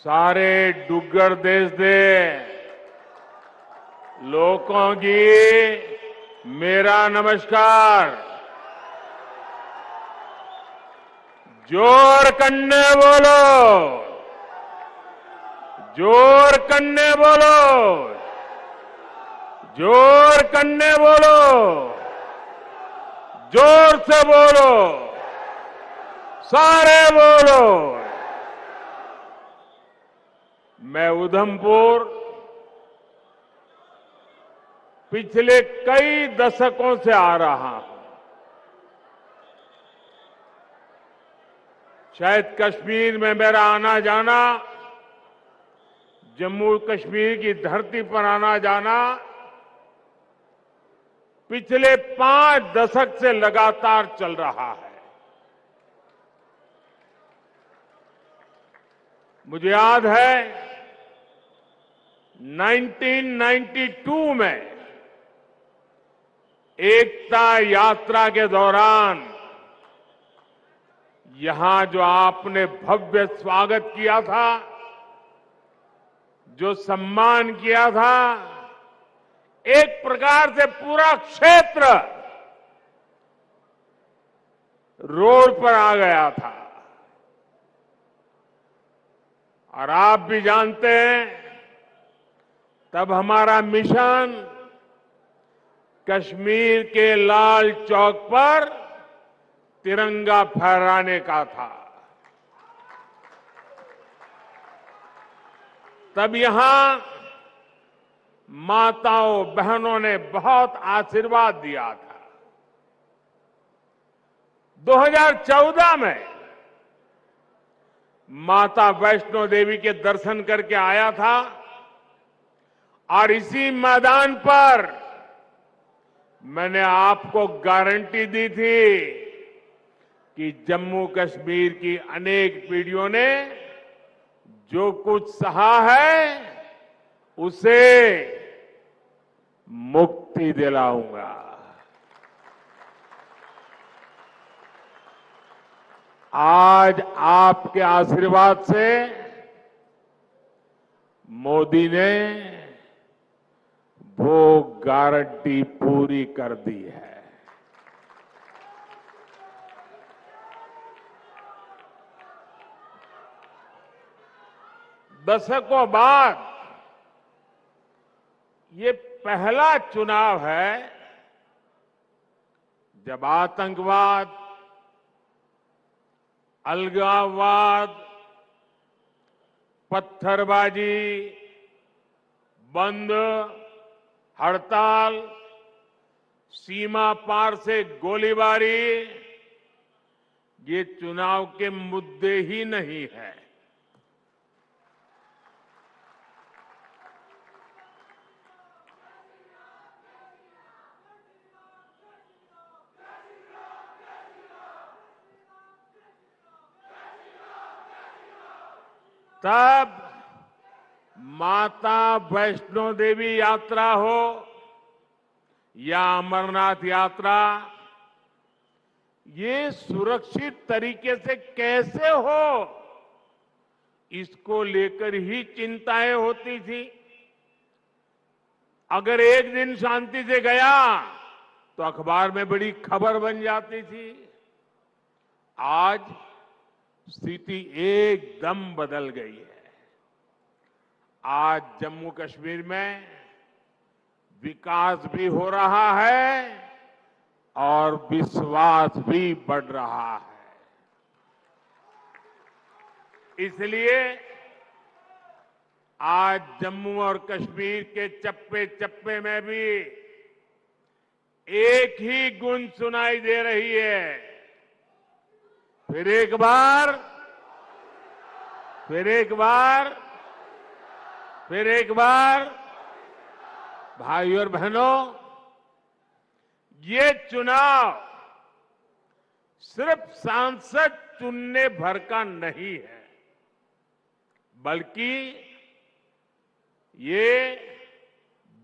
सारे डुग्गर देश दे लोगों की मेरा नमस्कार। जोर कन्ने बोलो, जोर कन्ने बोलो, जोर कन्ने बोलो, जोर से बोलो, सारे बोलो। मैं उधमपुर पिछले कई दशकों से आ रहा हूं। शायद कश्मीर में मेरा आना जाना, जम्मू कश्मीर की धरती पर आना जाना पिछले 5 दशक से लगातार चल रहा है। मुझे याद है 1992 में एकता यात्रा के दौरान यहां जो आपने भव्य स्वागत किया था, जो सम्मान किया था, एक प्रकार से पूरा क्षेत्र रोड पर आ गया था। और आप भी जानते हैं, तब हमारा मिशन कश्मीर के लाल चौक पर तिरंगा फहराने का था। तब यहां माताओं बहनों ने बहुत आशीर्वाद दिया था। 2014 में माता वैष्णो देवी के दर्शन करके आया था और इसी मैदान पर मैंने आपको गारंटी दी थी कि जम्मू कश्मीर की अनेक पीढ़ियों ने जो कुछ सहा है उसे मुक्ति दिलाऊंगा। आज आपके आशीर्वाद से मोदी ने वो गारंटी पूरी कर दी है। दशकों बाद ये पहला चुनाव है जब आतंकवाद, अलगाववाद, पत्थरबाजी, बंद, हड़ताल, सीमा पार से गोलीबारी, ये चुनाव के मुद्दे ही नहीं है। तब माता वैष्णो देवी यात्रा हो या अमरनाथ यात्रा, ये सुरक्षित तरीके से कैसे हो, इसको लेकर ही चिंताएं होती थी। अगर एक दिन शांति से गया तो अखबार में बड़ी खबर बन जाती थी। आज स्थिति एकदम बदल गई है। आज जम्मू कश्मीर में विकास भी हो रहा है और विश्वास भी बढ़ रहा है। इसलिए आज जम्मू और कश्मीर के चप्पे चप्पे में भी एक ही गूंज सुनाई दे रही है। फिर एक बार, फिर एक बार, फिर एक बार, भाइयों और बहनों, ये चुनाव सिर्फ सांसद चुनने भर का नहीं है, बल्कि ये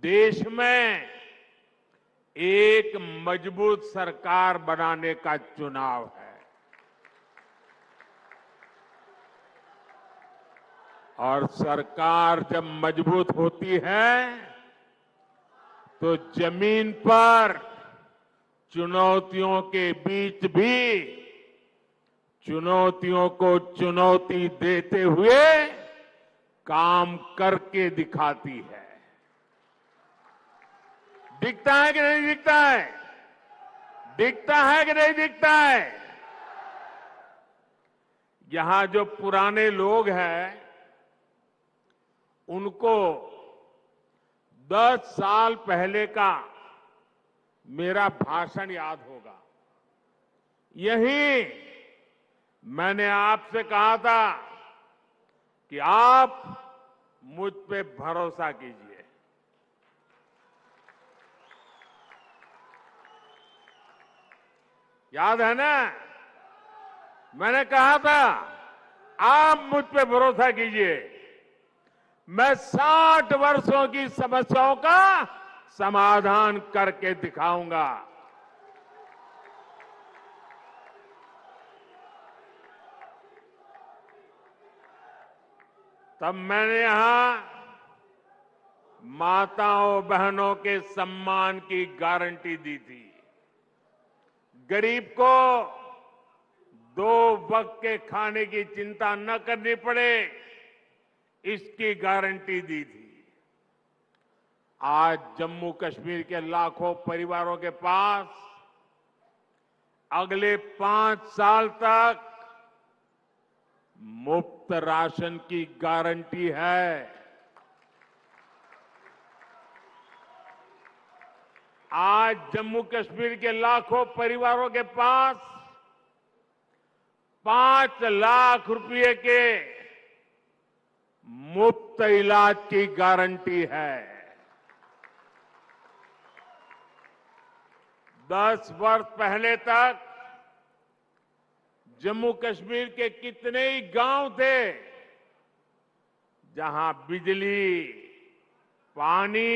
देश में एक मजबूत सरकार बनाने का चुनाव है। और सरकार जब मजबूत होती है तो जमीन पर चुनौतियों के बीच भी चुनौतियों को चुनौती देते हुए काम करके दिखाती है। दिखता है कि नहीं दिखता है? दिखता है कि नहीं दिखता है? यहां जो पुराने लोग हैं उनको 10 साल पहले का मेरा भाषण याद होगा। यही मैंने आपसे कहा था कि आप मुझ पे भरोसा कीजिए। याद है ना? मैंने कहा था आप मुझ पे भरोसा कीजिए, मैं 60 वर्षों की समस्याओं का समाधान करके दिखाऊंगा। तब मैंने यहां माताओं बहनों के सम्मान की गारंटी दी थी। गरीब को 2 वक्त के खाने की चिंता न करनी पड़े, इसकी गारंटी दी थी। आज जम्मू कश्मीर के लाखों परिवारों के पास अगले 5 साल तक मुफ्त राशन की गारंटी है। आज जम्मू कश्मीर के लाखों परिवारों के पास 5 लाख रुपए के मुफ्त इलाज की गारंटी है। 10 वर्ष पहले तक जम्मू कश्मीर के कितने ही गांव थे जहां बिजली, पानी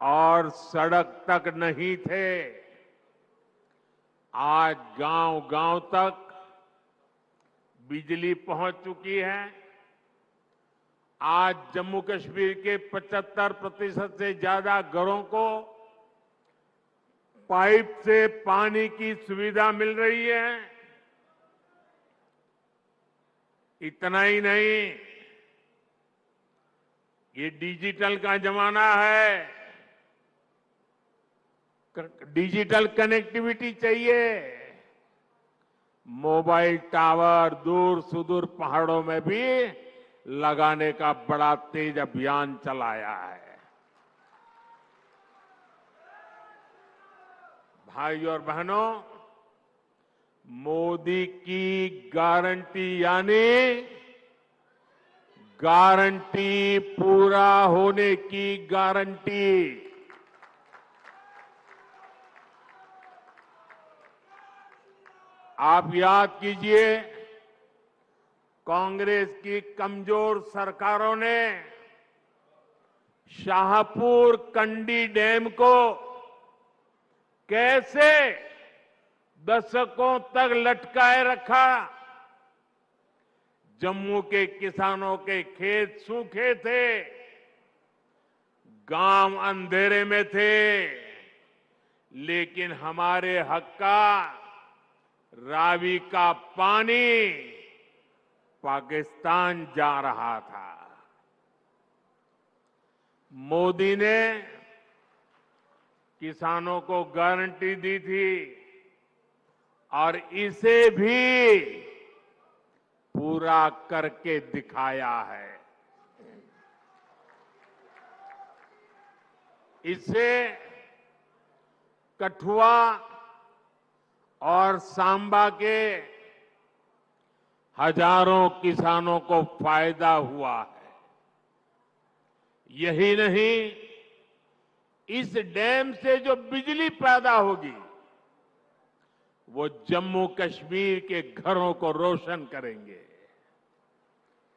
और सड़क तक नहीं थे। आज गांव-गांव तक बिजली पहुंच चुकी है। आज जम्मू कश्मीर के 75% से ज्यादा घरों को पाइप से पानी की सुविधा मिल रही है। इतना ही नहीं, ये डिजिटल का जमाना है। डिजिटल कनेक्टिविटी चाहिए। मोबाइल टावर दूर सुदूर पहाड़ों में भी लगाने का बड़ा तेज अभियान चलाया है। भाइयों और बहनों, मोदी की गारंटी यानी गारंटी पूरा होने की गारंटी। आप याद कीजिए, कांग्रेस की कमजोर सरकारों ने शाहपुर कंडी डैम को कैसे दशकों तक लटकाए रखा। जम्मू के किसानों के खेत सूखे थे, गांव अंधेरे में थे, लेकिन हमारे हक का रावी का पानी पाकिस्तान जा रहा था। मोदी ने किसानों को गारंटी दी थी और इसे भी पूरा करके दिखाया है। इससे कठुआ और सांबा के हजारों किसानों को फायदा हुआ है। यही नहीं, इस डैम से जो बिजली पैदा होगी वो जम्मू कश्मीर के घरों को रोशन करेंगे।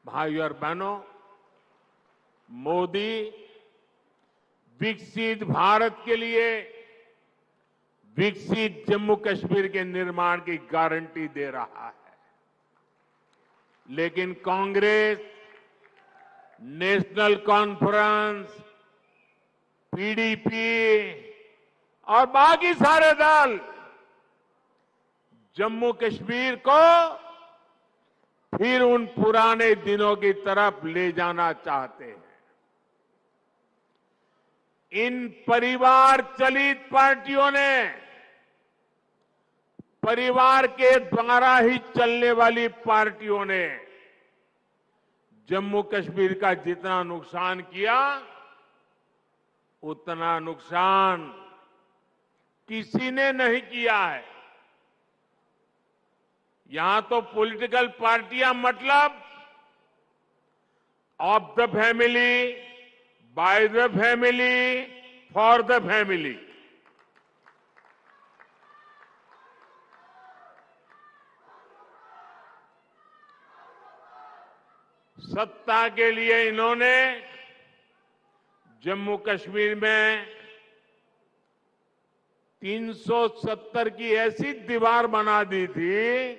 भाइयों और बहनों, मोदी विकसित भारत के लिए विकसित जम्मू कश्मीर के निर्माण की गारंटी दे रहा है। लेकिन कांग्रेस नेशनल कॉन्फ्रेंस, पीडीपी और बाकी सारे दल जम्मू कश्मीर को फिर उन पुराने दिनों की तरफ ले जाना चाहते हैं। इन परिवार चलित पार्टियों ने, परिवार के द्वारा ही चलने वाली पार्टियों ने जम्मू कश्मीर का जितना नुकसान किया, उतना नुकसान किसी ने नहीं किया है। यहां तो पॉलिटिकल पार्टियां मतलब of the family, by the family, for the family. सत्ता के लिए इन्होंने जम्मू कश्मीर में 370 की ऐसी दीवार बना दी थी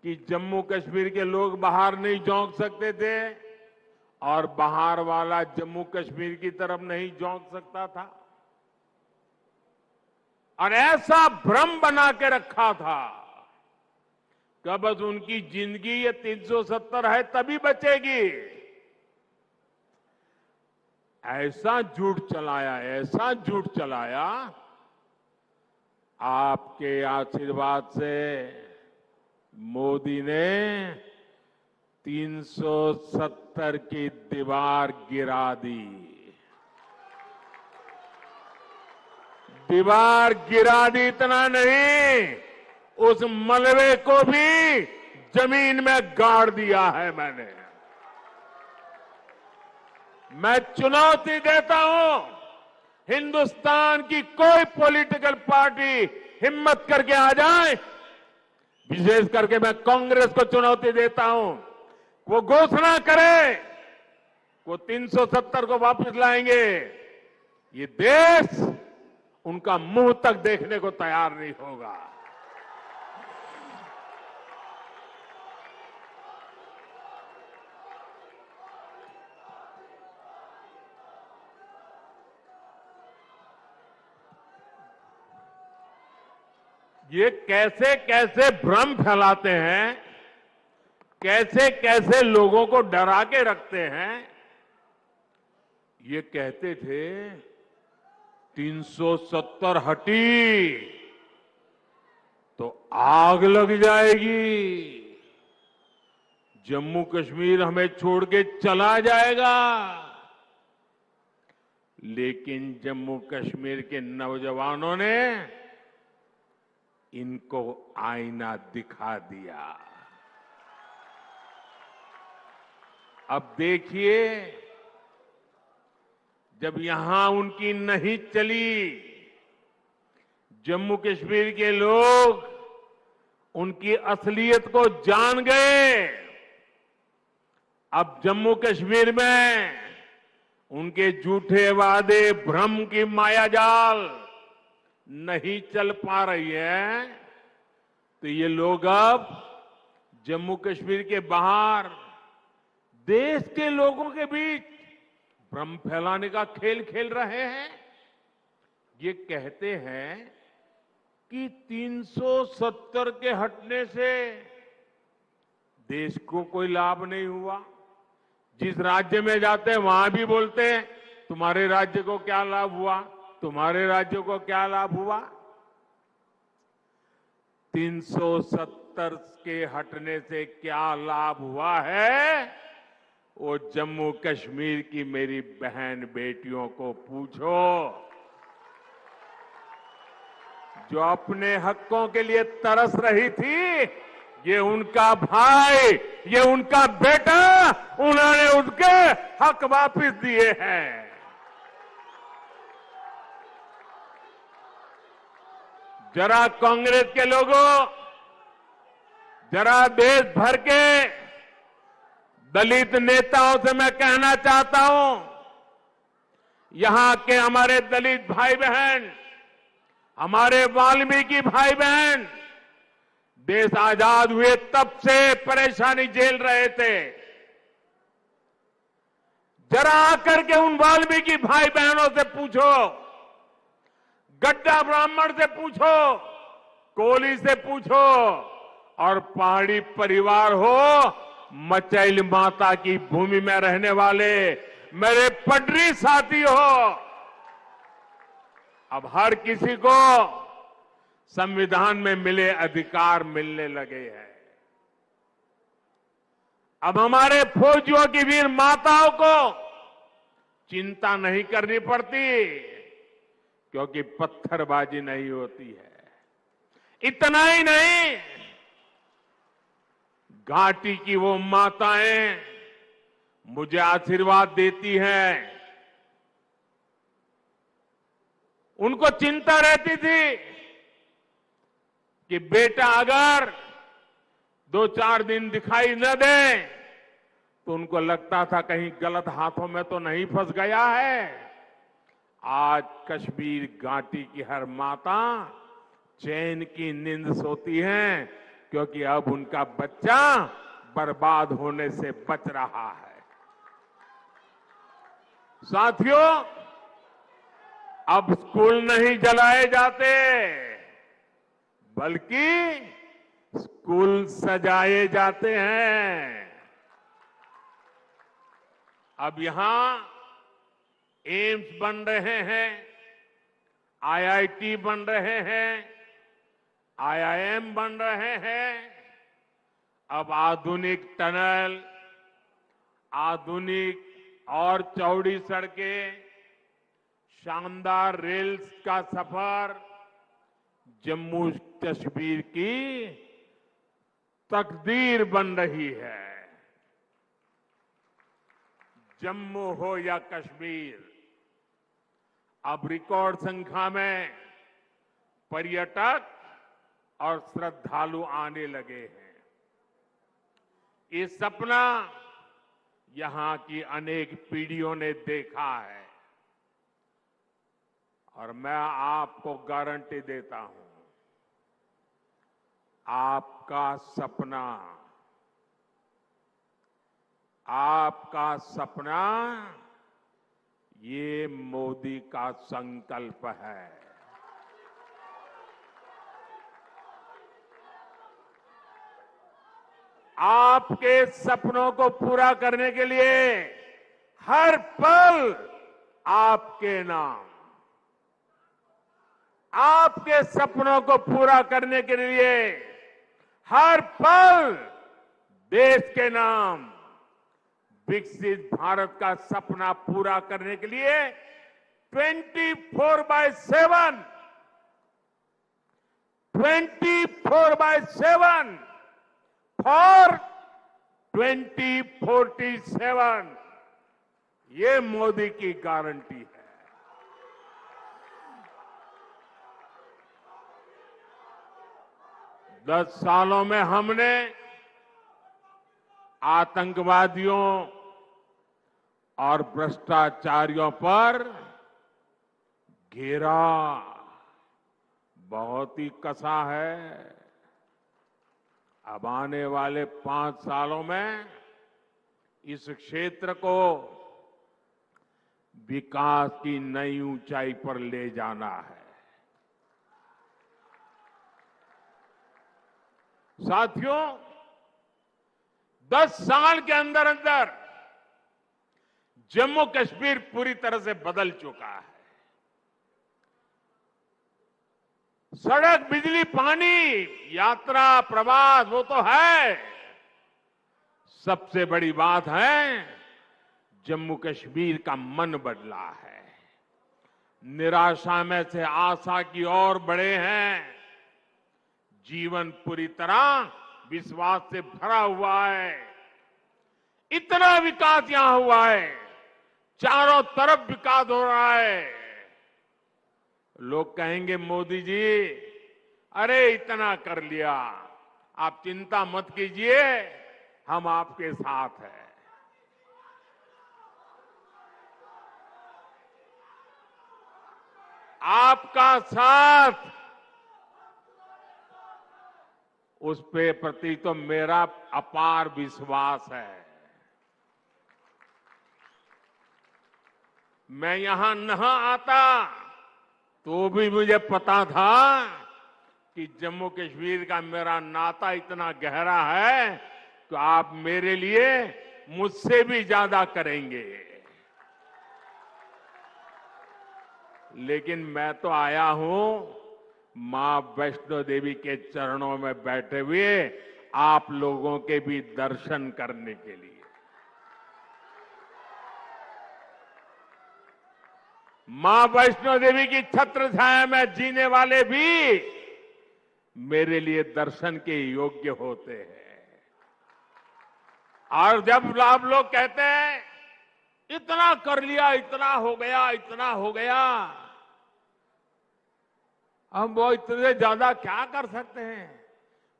कि जम्मू कश्मीर के लोग बाहर नहीं झोंक सकते थे और बाहर वाला जम्मू कश्मीर की तरफ नहीं झोंक सकता था। और ऐसा भ्रम बना के रखा था कि बस उनकी जिंदगी ये 370 है तभी बचेगी। ऐसा झूठ चलाया, ऐसा झूठ चलाया। आपके आशीर्वाद से मोदी ने 370 की दीवार गिरा दी। दीवार गिरा दी, इतना नहीं, उस मलबे को भी जमीन में गाड़ दिया है मैंने। मैं चुनौती देता हूं, हिंदुस्तान की कोई पॉलिटिकल पार्टी हिम्मत करके आ जाए, विशेष करके मैं कांग्रेस को चुनौती देता हूं, वो घोषणा करे वो 370 को वापस लाएंगे, ये देश उनका मुंह तक देखने को तैयार नहीं होगा। ये कैसे कैसे भ्रम फैलाते हैं, कैसे कैसे लोगों को डरा के रखते हैं। ये कहते थे 370 हटी तो आग लग जाएगी, जम्मू कश्मीर हमें छोड़ के चला जाएगा। लेकिन जम्मू कश्मीर के नौजवानों ने इनको आईना दिखा दिया। अब देखिए, जब यहां उनकी नहीं चली, जम्मू कश्मीर के लोग उनकी असलियत को जान गए। अब जम्मू कश्मीर में उनके झूठे वादे, भ्रम की मायाजाल नहीं चल पा रही है, तो ये लोग अब जम्मू कश्मीर के बाहर देश के लोगों के बीच भ्रम फैलाने का खेल खेल रहे हैं। ये कहते हैं कि 370 के हटने से देश को कोई लाभ नहीं हुआ। जिस राज्य में जाते हैं वहां भी बोलते हैं तुम्हारे राज्य को क्या लाभ हुआ, तुम्हारे राज्य को क्या लाभ हुआ। 370 के हटने से क्या लाभ हुआ है, वो जम्मू कश्मीर की मेरी बहन बेटियों को पूछो, जो अपने हकों के लिए तरस रही थी। ये उनका भाई, ये उनका बेटा, उन्होंने उनके हक वापस दिए हैं। जरा कांग्रेस के लोगों, जरा देश भर के दलित नेताओं से मैं कहना चाहता हूं, यहां के हमारे दलित भाई बहन, हमारे वाल्मीकि भाई बहन देश आजाद हुए तब से परेशानी झेल रहे थे। जरा आकर के उन वाल्मीकि भाई बहनों से पूछो, गड्ढा ब्राह्मण से पूछो, कोली से पूछो, और पहाड़ी परिवार हो, मचैल माता की भूमि में रहने वाले मेरे पटरी साथी हो, अब हर किसी को संविधान में मिले अधिकार मिलने लगे हैं। अब हमारे फौजियों की वीर माताओं को चिंता नहीं करनी पड़ती, क्योंकि पत्थरबाजी नहीं होती है। इतना ही नहीं, घाटी की वो माताएं मुझे आशीर्वाद देती हैं। उनको चिंता रहती थी कि बेटा अगर 2-4 दिन दिखाई न दे तो उनको लगता था कहीं गलत हाथों में तो नहीं फंस गया है। आज कश्मीर घाटी की हर माता चैन की नींद सोती है, क्योंकि अब उनका बच्चा बर्बाद होने से बच रहा है। साथियों, अब स्कूल नहीं जलाए जाते, बल्कि स्कूल सजाए जाते हैं। अब यहां एम्स बन रहे हैं, आईआईटी बन रहे हैं, आईआईएम बन रहे हैं। अब आधुनिक टनल, आधुनिक और चौड़ी सड़कें, शानदार रेल्स का सफर जम्मू कश्मीर की तकदीर बन रही है। जम्मू हो या कश्मीर, अब रिकॉर्ड संख्या में पर्यटक और श्रद्धालु आने लगे हैं। ये सपना यहां की अनेक पीढ़ियों ने देखा है, और मैं आपको गारंटी देता हूं, आपका सपना, आपका सपना ये मोदी का संकल्प है। आपके सपनों को पूरा करने के लिए हर पल आपके नाम, आपके सपनों को पूरा करने के लिए हर पल देश के नाम, विकसित भारत का सपना पूरा करने के लिए 24/7 फॉर 2047 ये मोदी की गारंटी है। दस सालों में हमने आतंकवादियों और भ्रष्टाचारियों पर घेरा बहुत ही कसा है। अब आने वाले 5 सालों में इस क्षेत्र को विकास की नई ऊंचाई पर ले जाना है। साथियों, 10 साल के अंदर अंदर जम्मू कश्मीर पूरी तरह से बदल चुका है। सड़क, बिजली, पानी, यात्रा, प्रवास वो तो है, सबसे बड़ी बात है जम्मू कश्मीर का मन बदला है। निराशा में से आशा की ओर बढ़े हैं। जीवन पूरी तरह विश्वास से भरा हुआ है। इतना विकास यहां हुआ है, चारों तरफ विकास हो रहा है। लोग कहेंगे मोदी जी, अरे इतना कर लिया, आप चिंता मत कीजिए, हम आपके साथ हैं। आपका साथ, उस पे प्रति तो मेरा अपार विश्वास है। मैं यहां न आता तो भी मुझे पता था कि जम्मू कश्मीर का मेरा नाता इतना गहरा है तो आप मेरे लिए मुझसे भी ज्यादा करेंगे। लेकिन मैं तो आया हूं मां वैष्णो देवी के चरणों में बैठे हुए आप लोगों के भी दर्शन करने के लिए। मां वैष्णो देवी की छत्र छाया में जीने वाले भी मेरे लिए दर्शन के योग्य होते हैं। और जब आप लोग कहते हैं इतना कर लिया, इतना हो गया, इतना हो गया, हम वो इतने ज्यादा क्या कर सकते हैं?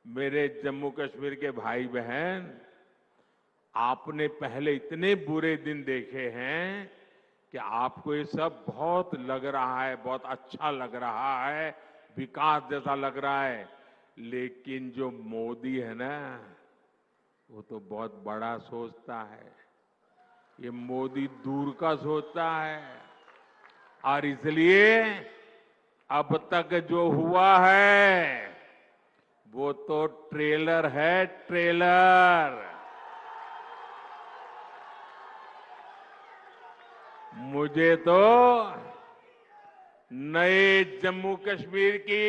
मेरे जम्मू कश्मीर के भाई बहन, आपने पहले इतने बुरे दिन देखे हैं कि आपको ये सब बहुत लग रहा है, बहुत अच्छा लग रहा है, विकास जैसा लग रहा है। लेकिन जो मोदी है ना, वो तो बहुत बड़ा सोचता है। ये मोदी दूर का सोचता है और इसलिए अब तक जो हुआ है वो तो ट्रेलर है, ट्रेलर। मुझे तो नए जम्मू कश्मीर की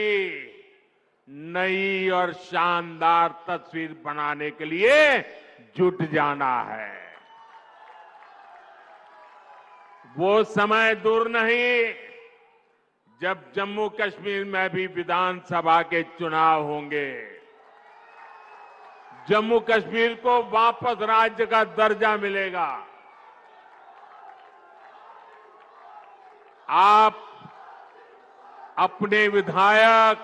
नई और शानदार तस्वीर बनाने के लिए जुट जाना है। वो समय दूर नहीं जब जम्मू कश्मीर में भी विधानसभा के चुनाव होंगे। जम्मू कश्मीर को वापस राज्य का दर्जा मिलेगा। आप अपने विधायक,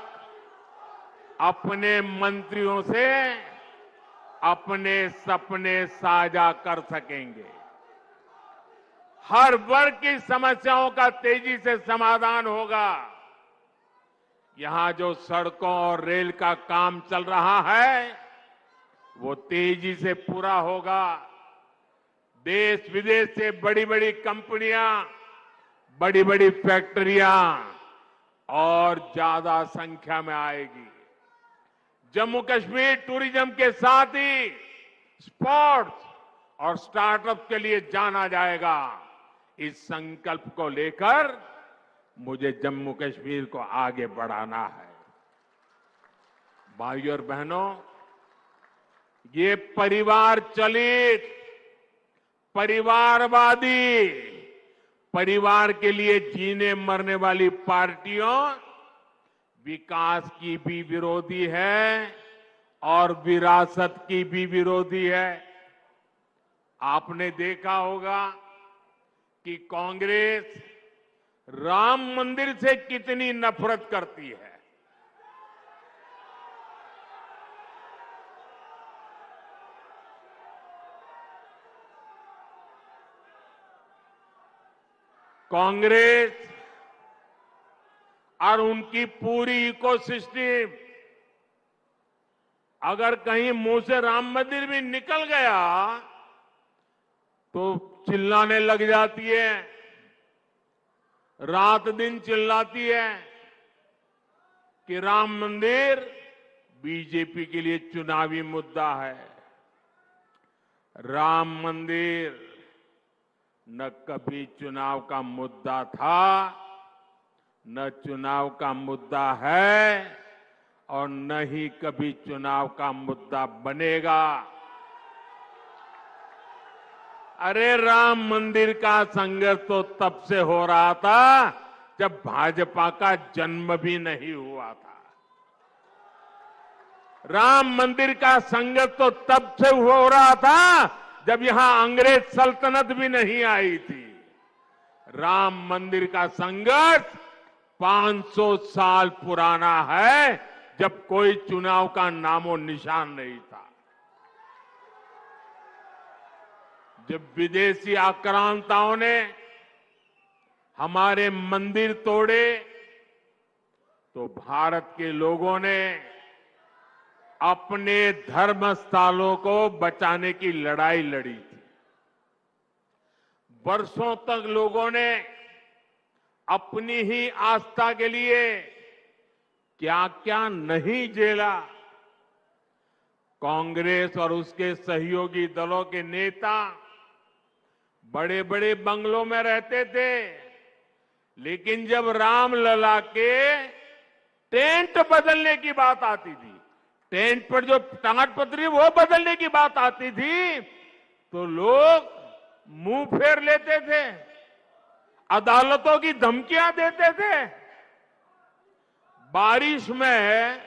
अपने मंत्रियों से अपने सपने साझा कर सकेंगे। हर वर्ग की समस्याओं का तेजी से समाधान होगा। यहां जो सड़कों और रेल का काम चल रहा है वो तेजी से पूरा होगा। देश विदेश से बड़ी बड़ी कंपनियां, बड़ी बड़ी फैक्ट्रियां और ज्यादा संख्या में आएगी। जम्मू कश्मीर टूरिज्म के साथ ही स्पोर्ट्स और स्टार्टअप के लिए जाना जाएगा। इस संकल्प को लेकर मुझे जम्मू कश्मीर को आगे बढ़ाना है। भाइयों और बहनों, ये परिवार चलित, परिवारवादी, परिवार के लिए जीने मरने वाली पार्टियों विकास की भी विरोधी है और विरासत की भी विरोधी है। आपने देखा होगा कि कांग्रेस राम मंदिर से कितनी नफरत करती है। कांग्रेस और उनकी पूरी इकोसिस्टम अगर कहीं मुंह से राम मंदिर भी निकल गया तो चिल्लाने लग जाती है, रात दिन चिल्लाती है कि राम मंदिर बीजेपी के लिए चुनावी मुद्दा है। राम मंदिर न कभी चुनाव का मुद्दा था, न चुनाव का मुद्दा है और न ही कभी चुनाव का मुद्दा बनेगा। अरे राम मंदिर का संघर्ष तो तब से हो रहा था जब भाजपा का जन्म भी नहीं हुआ था। राम मंदिर का संघर्ष तो तब से हो रहा था जब यहां अंग्रेज सल्तनत भी नहीं आई थी। राम मंदिर का संघर्ष 500 साल पुराना है, जब कोई चुनाव का नामो निशान नहीं था। जब विदेशी आक्रांताओं ने हमारे मंदिर तोड़े तो भारत के लोगों ने अपने धर्म स्थलों को बचाने की लड़ाई लड़ी थी। वर्षों तक लोगों ने अपनी ही आस्था के लिए क्या क्या नहीं झेला। कांग्रेस और उसके सहयोगी दलों के नेता बड़े बड़े बंगलों में रहते थे, लेकिन जब रामलला के टेंट बदलने की बात आती थी, टेंट पर जो ताड़पत्री वो बदलने की बात आती थी, तो लोग मुंह फेर लेते थे, अदालतों की धमकियां देते थे। बारिश में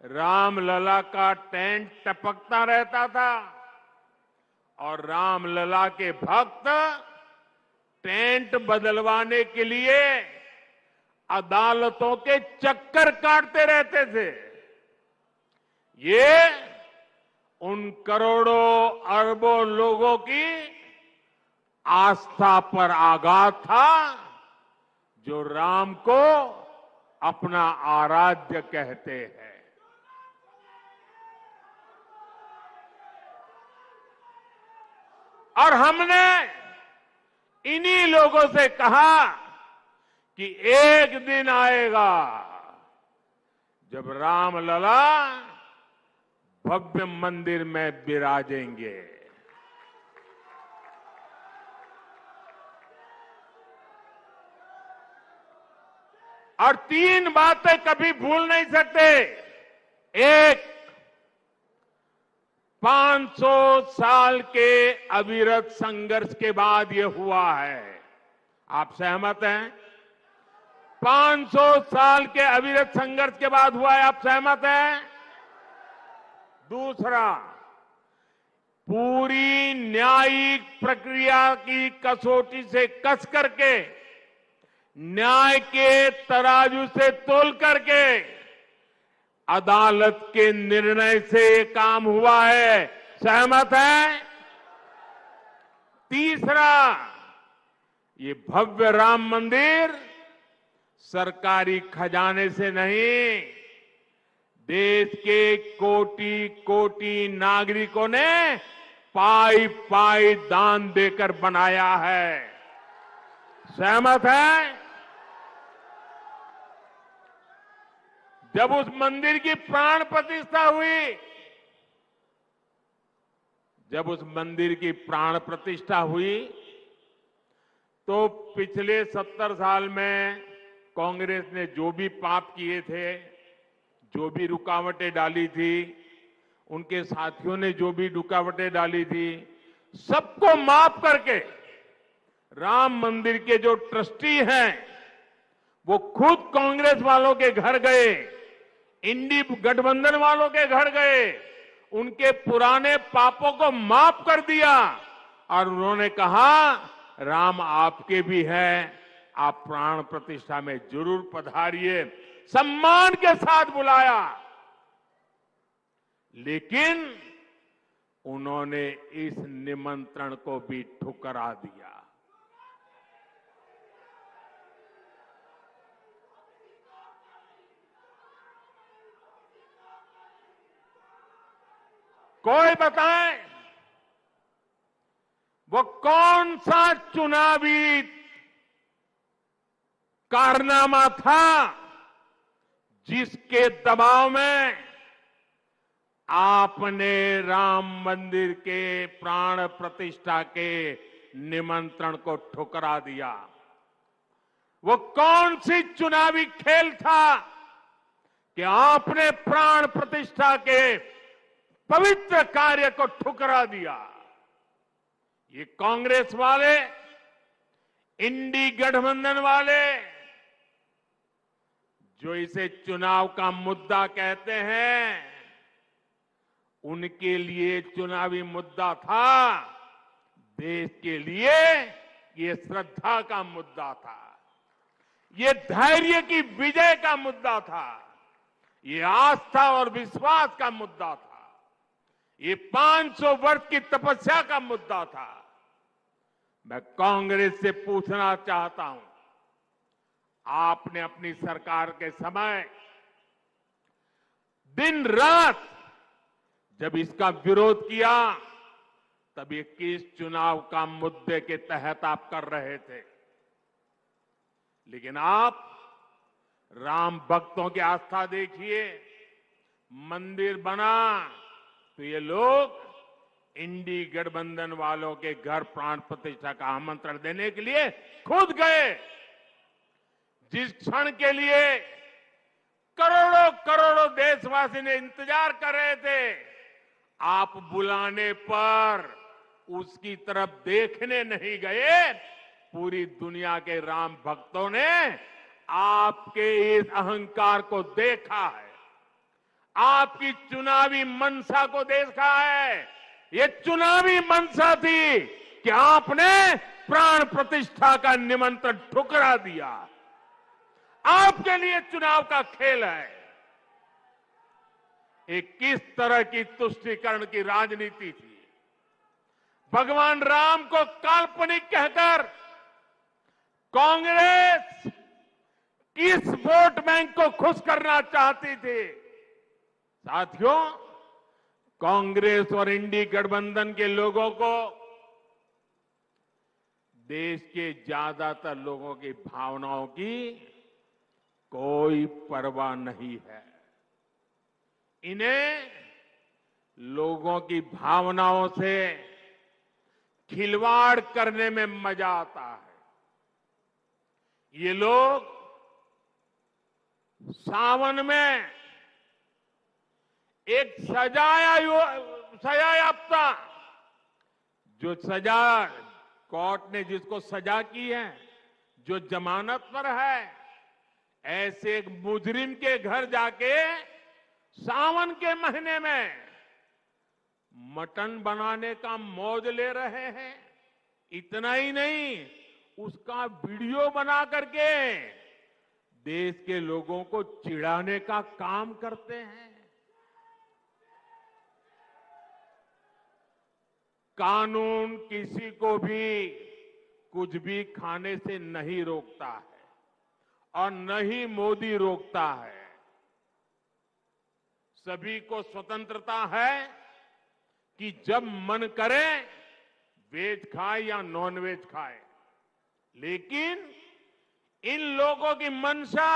रामलला का टेंट टपकता रहता था और रामलला के भक्त टेंट बदलवाने के लिए अदालतों के चक्कर काटते रहते थे। ये उन करोड़ों अरबों लोगों की आस्था पर आघात था जो राम को अपना आराध्य कहते हैं। और हमने इन्हीं लोगों से कहा कि एक दिन आएगा जब रामलला भव्य मंदिर में विराजेंगे। और तीन बातें कभी भूल नहीं सकते। एक, 500 साल के अविरत संघर्ष के बाद ये हुआ है। आप सहमत हैं? 500 साल के अविरत संघर्ष के बाद हुआ है। आप सहमत हैं? दूसरा, पूरी न्यायिक प्रक्रिया की कसौटी से कस करके, न्याय के तराजू से तोल करके अदालत के निर्णय से ये काम हुआ है। सहमत है? तीसरा, ये भव्य राम मंदिर सरकारी खजाने से नहीं, देश के कोटि कोटि नागरिकों ने पाई पाई दान देकर बनाया है। सहमत है? जब उस मंदिर की प्राण प्रतिष्ठा हुई, जब उस मंदिर की प्राण प्रतिष्ठा हुई, तो पिछले 70 साल में कांग्रेस ने जो भी पाप किए थे, जो भी रुकावटें डाली थी, उनके साथियों ने जो भी रुकावटें डाली थी, सबको माफ करके राम मंदिर के जो ट्रस्टी हैं, वो खुद कांग्रेस वालों के घर गए, इंडी गठबंधन वालों के घर गए, उनके पुराने पापों को माफ कर दिया और उन्होंने कहा राम आपके भी हैं, आप प्राण प्रतिष्ठा में जरूर पधारिए। सम्मान के साथ बुलाया, लेकिन उन्होंने इस निमंत्रण को भी ठुकरा दिया। कोई बताए वो कौन सा चुनावी कारनामा था जिसके दबाव में आपने राम मंदिर के प्राण प्रतिष्ठा के निमंत्रण को ठुकरा दिया? वो कौन सी चुनावी खेल था कि आपने प्राण प्रतिष्ठा के पवित्र कार्य को ठुकरा दिया? ये कांग्रेस वाले, इंडी गठबंधन वाले, जो इसे चुनाव का मुद्दा कहते हैं, उनके लिए चुनावी मुद्दा था, देश के लिए ये श्रद्धा का मुद्दा था, ये धैर्य की विजय का मुद्दा था, ये आस्था और विश्वास का मुद्दा था, ये 500 वर्ष की तपस्या का मुद्दा था। मैं कांग्रेस से पूछना चाहता हूं, आपने अपनी सरकार के समय दिन रात जब इसका विरोध किया, तब 21 चुनाव का मुद्दे के तहत आप कर रहे थे, लेकिन आप राम भक्तों की आस्था देखिए। मंदिर बना तो ये लोग इंडी गठबंधन वालों के घर प्राण प्रतिष्ठा का आमंत्रण देने के लिए खुद गए। जिस क्षण के लिए करोड़ों करोड़ों देशवासी ने इंतजार कर रहे थे, आप बुलाने पर उसकी तरफ देखने नहीं गए। पूरी दुनिया के राम भक्तों ने आपके इस अहंकार को देखा है, आपकी चुनावी मंशा को देखा है। ये चुनावी मंशा थी कि आपने प्राण प्रतिष्ठा का निमंत्रण ठुकरा दिया। आपके लिए चुनाव का खेल है। एक किस तरह की तुष्टीकरण की राजनीति थी। भगवान राम को काल्पनिक कहकर कांग्रेस किस वोट बैंक को खुश करना चाहती थी। साथियों, कांग्रेस और इंडी गठबंधन के लोगों को देश के ज्यादातर लोगों की भावनाओं की कोई परवाह नहीं है। इन्हें लोगों की भावनाओं से खिलवाड़ करने में मजा आता है। ये लोग सावन में एक सजायाफ्ता, जो सजा कोर्ट ने जिसको सजा की है, जो जमानत पर है, ऐसे एक मुजरिम के घर जाके सावन के महीने में मटन बनाने का मौज ले रहे हैं। इतना ही नहीं, उसका वीडियो बना करके देश के लोगों को चिढ़ाने का काम करते हैं। कानून किसी को भी कुछ भी खाने से नहीं रोकता है और न ही मोदी रोकता है। सभी को स्वतंत्रता है कि जब मन करे वेज खाए या नॉन वेज खाए, लेकिन इन लोगों की मंशा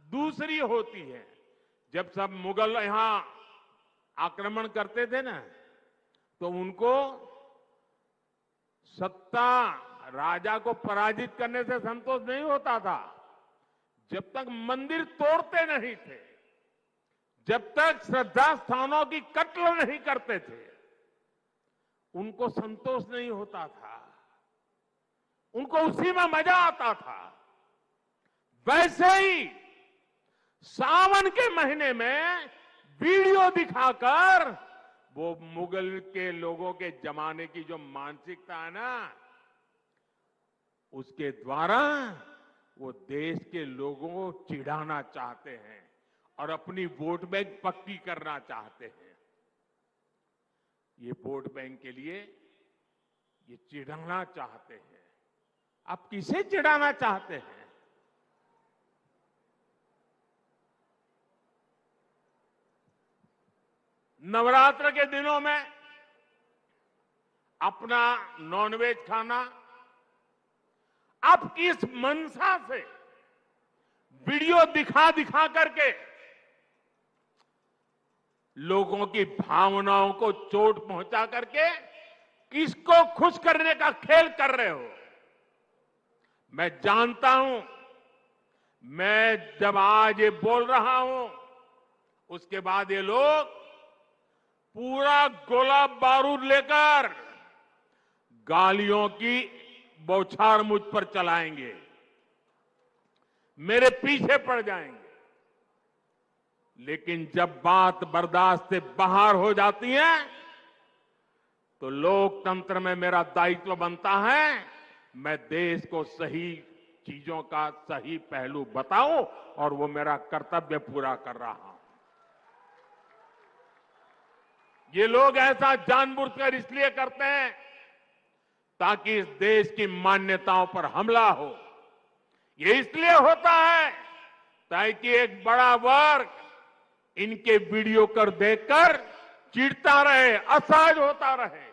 दूसरी होती है। जब सब मुगल यहां आक्रमण करते थे ना, तो उनको सत्ता राजा को पराजित करने से संतोष नहीं होता था। जब तक मंदिर तोड़ते नहीं थे, जब तक श्रद्धा स्थानों की कत्ल नहीं करते थे, उनको संतोष नहीं होता था। उनको उसी में मजा आता था। वैसे ही सावन के महीने में वीडियो दिखाकर वो मुगल के लोगों के जमाने की जो मानसिकता है ना, उसके द्वारा वो देश के लोगों को चिढ़ाना चाहते हैं और अपनी वोट बैंक पक्की करना चाहते हैं। ये वोट बैंक के लिए ये चिढ़ाना चाहते हैं। आप किसे चिढ़ाना चाहते हैं? नवरात्र के दिनों में अपना नॉनवेज खाना, आप किस मंशा से वीडियो दिखा दिखा करके लोगों की भावनाओं को चोट पहुंचा करके किसको खुश करने का खेल कर रहे हो? मैं जानता हूं, मैं जब आज ये बोल रहा हूं, उसके बाद ये लोग पूरा गोला बारूद लेकर गालियों की बौछार मुझ पर चलाएंगे, मेरे पीछे पड़ जाएंगे। लेकिन जब बात बर्दाश्त से बाहर हो जाती है, तो लोकतंत्र में मेरा दायित्व बनता है, मैं देश को सही चीजों का सही पहलू बताऊं और वो मेरा कर्तव्य पूरा कर रहा हूं। ये लोग ऐसा जानबूझकर इसलिए करते हैं ताकि इस देश की मान्यताओं पर हमला हो। ये इसलिए होता है ताकि एक बड़ा वर्ग इनके वीडियो कर देखकर चिढ़ता रहे, असहज होता रहे।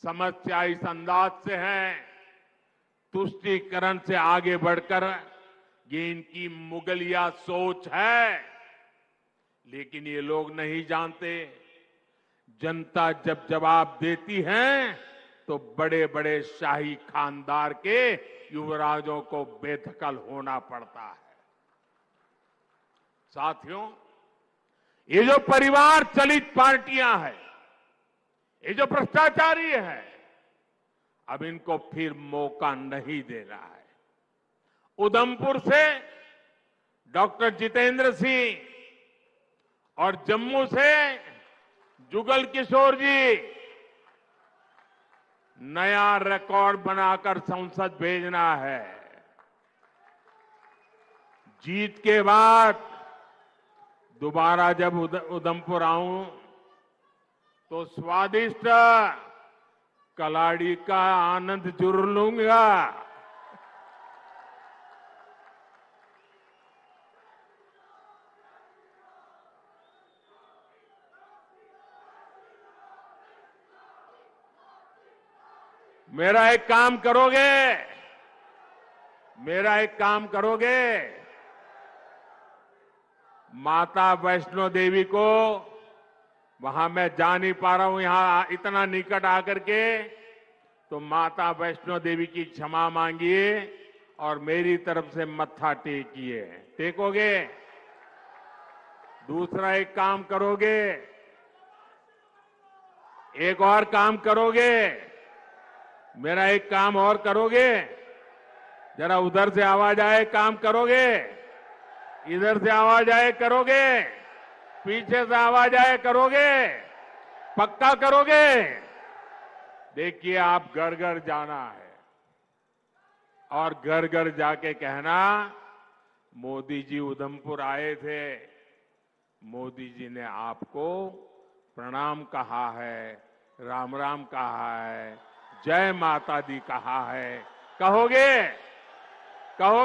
समस्या इस अंदाज से है, तुष्टीकरण से आगे बढ़कर ये इनकी मुगलिया सोच है। लेकिन ये लोग नहीं जानते, जनता जब जवाब देती है तो बड़े बड़े शाही खानदार के युवराजों को बेदखल होना पड़ता है। साथियों, ये जो परिवार चलित पार्टियां हैं, ये जो भ्रष्टाचारी है, अब इनको फिर मौका नहीं देना है। उधमपुर से डॉक्टर जितेंद्र सिंह और जम्मू से जुगल किशोर जी नया रिकॉर्ड बनाकर संसद भेजना है। जीत के बाद दोबारा जब उधमपुर आऊं तो स्वादिष्ट कलाड़ी का आनंद जरूर लूंगा। मेरा एक काम करोगे? मेरा एक काम करोगे? माता वैष्णो देवी को, वहां मैं जा नहीं पा रहा हूं, यहां इतना निकट आकर के, तो माता वैष्णो देवी की क्षमा मांगिए और मेरी तरफ से मत्था टेकिए। टेकोगे? दूसरा एक काम करोगे? एक और काम करोगे? मेरा एक काम और करोगे? जरा उधर से आवाज आए, काम करोगे? इधर से आवाज आए, करोगे? पीछे से आवाज आए, करोगे? पक्का करोगे? देखिए, आप घर घर जाना है और घर घर जाके कहना, मोदी जी उधमपुर आए थे, मोदी जी ने आपको प्रणाम कहा है, राम राम कहा है, जय माता दी कहा है। कहोगे? कहो